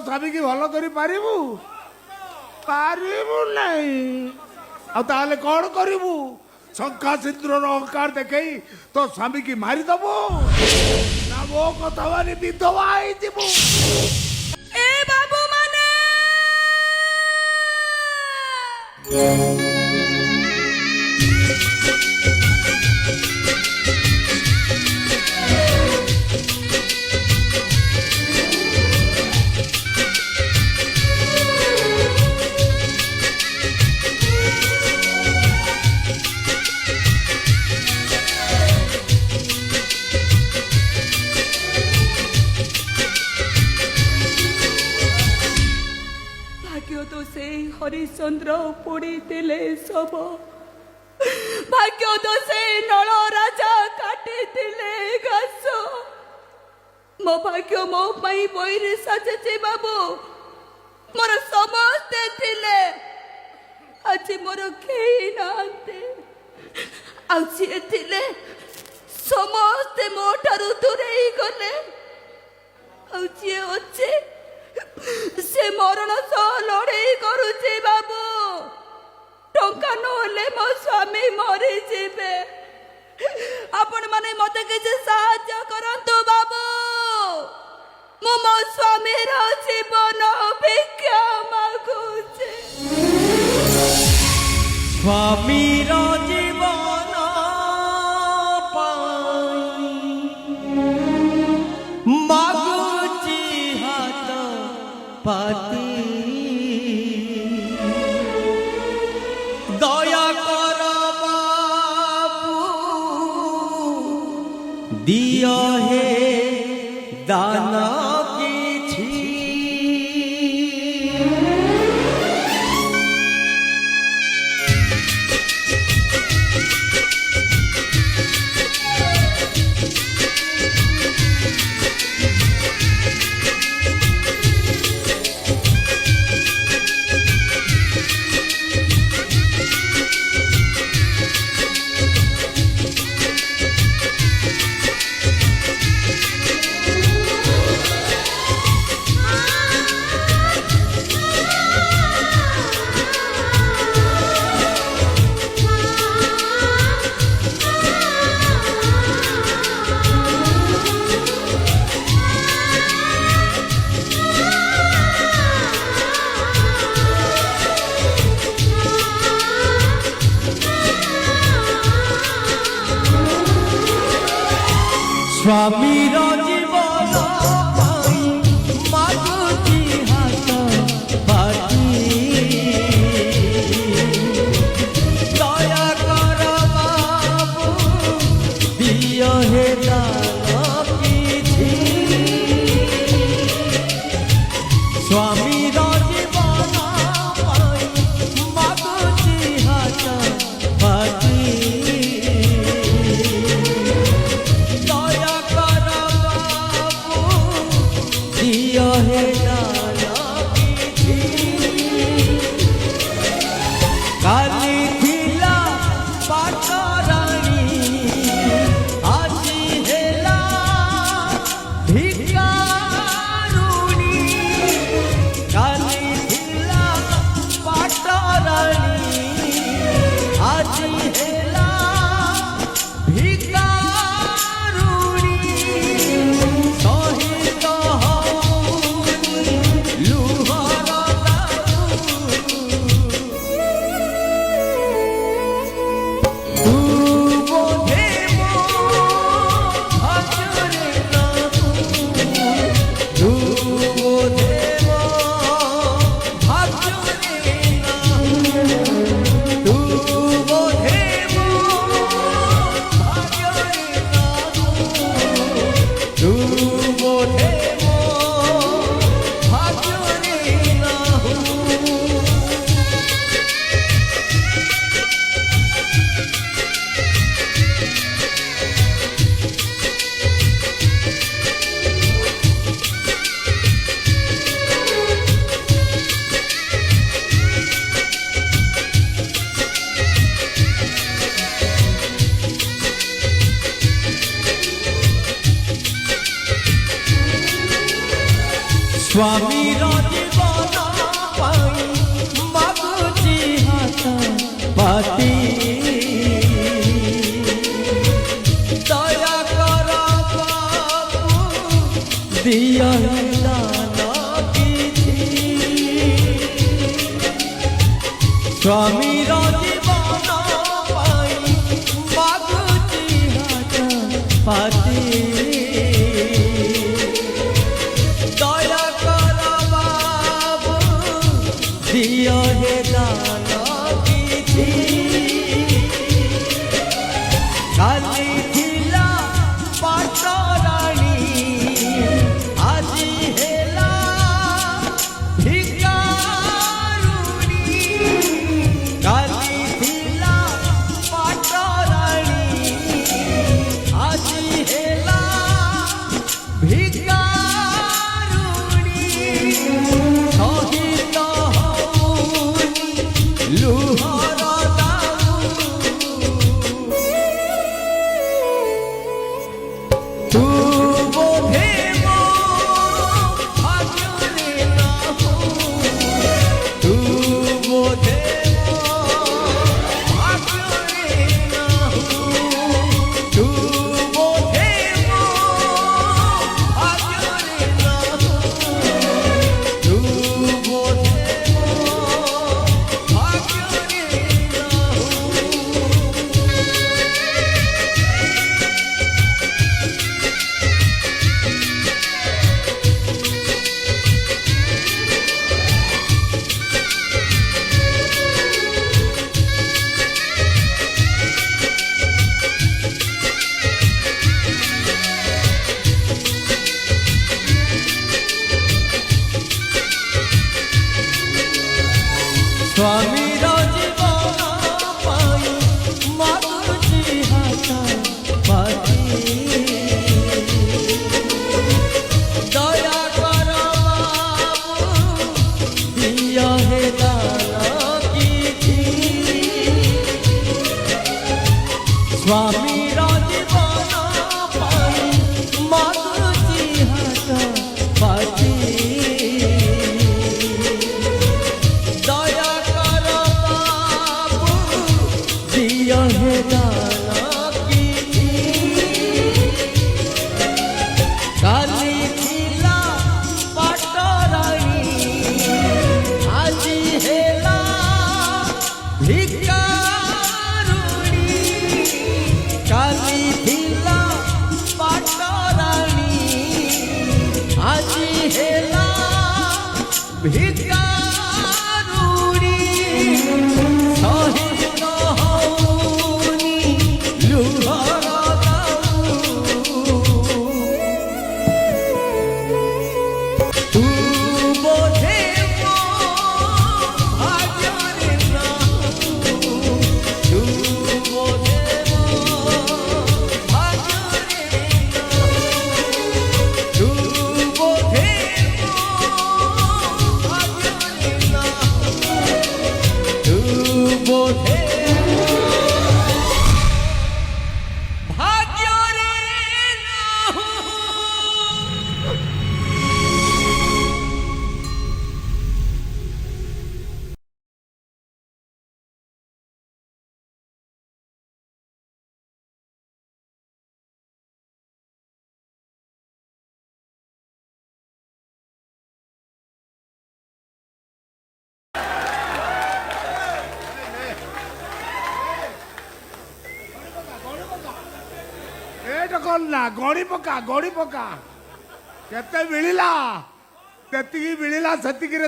स्वामी की भल करी पारिबु पारिबु नहीं आ ताले कौन करिबु शंखा सिंदूर अहंकार देखई तो स्वामी की मारी दबु ना वो कथा मानी विधवा आई दिबु ए बाबू माने हरिश्चंद्र पोड़ी दिले सब भाग्य तो से नल राजा काटी दिले घास मो भाग्य मो पाई बहिरे साजे बाबू मोर समस्ते थिले आज मोर केही नांते आउसी थिले समस्ते मो ठारू दूरेई गले आउसी अच्छे से मरण सह लड़ाई करुचे बाबू टंका नहले मो स्वामी मरी जीवे आपण माने मते किसी साहाय्य करंतु बाबू मो मो स्वामी रो जीवन भिक्षा मागुचे स्वामी रो जीवन मागुची हाथ पाती दया कर बाबू दिया है दान किछि स्वामी रो जीवन मागुची हाथ पाती दया कर बाबू दिया हे दान किछि स्वामी रो जीवन मागुची हाथ पाती काली थिला पाटरानी आजी हेला भिकारुणी काली थिला पाटरानी आजी हेला भिकारुणी सहित स्वामी ଜୀବନ ପାଇଁ ମାଗୁଛି ହାତ ପାତି ଦୟା କର ବାବୁ ଦିଅ ଦାନ କିଛି ସ୍ୱାମୀର ଜୀବନ ପାଇଁ ମାଗୁଛି ହାତ ପାତି ଦୟା କର ବାବୁ ଦିଅ ହେ ଦାନ କିଛି କାଲି ଥିଲା ପାଟରାଣୀ ଆଜି ହେଲା ଭିକାରୁଣୀ କାଲି ଥିଲା ପାଟରାଣୀ ଆଜି ହେଲା ଭିକାରୁଣୀ ସହିତ ହଉନି ଲୁହର ଦାଉ ତୁ ବୋଧେ ମୋ ଭାଗ୍ୟରେ ନାହୁଁ ତୁ ବୋଧେ ମୋ ଭାଗ୍ୟରେ ନାହୁଁ ତୁ ବୋଧେ ମୋ ଭାଗ୍ୟରେ ନାହୁଁ ତୁ ବୋଧେ ମୋ ଭାଗ୍ୟରେ ସ୍ୱାମୀର ଜୀବନ ପାଇଁ ମାଗୁଛି ହାତ ପାତି ଦୟା କର ବାବୁ ଦିଅ ହେ ଦାନ କିଛି ସ୍ୱାମୀର ଜୀବନ ପାଇଁ ମାଗୁଛି ହାତ ପାତି ଦୟା କର ବାବୁ ଦିଅ ହେ ଦାନ କିଛି କାଲି ଥିଲା ପାଟରାଣୀ ଆଜି ହେଲା ଭିକାରୁଣୀ କାଲି ଥିଲା ପାଟରାଣୀ ଆଜି ହେଲା ଭିକାରୁଣୀ ସହିତ ହଉନି ଲୁହର ଦାଉ ତୁ ବୋଧେ ମୋ ଭାଗ୍ୟରେ ନାହୁଁ ତୁ ବୋଧେ ମୋ ଭାଗ୍ୟରେ ନାହୁଁ ତୁ ବୋଧେ ମୋ ଭାଗ୍ୟରେ ନାହୁଁ ତୁ ବୋଧେ ଭାଗ୍ୟରେ ନାହୁଁ ଏଇଟା କଣ ନା ଗଣି ପକା କେତେ ମିଳିଲା ଯେତିକି ମିଳିଲା ସେତିକିରେ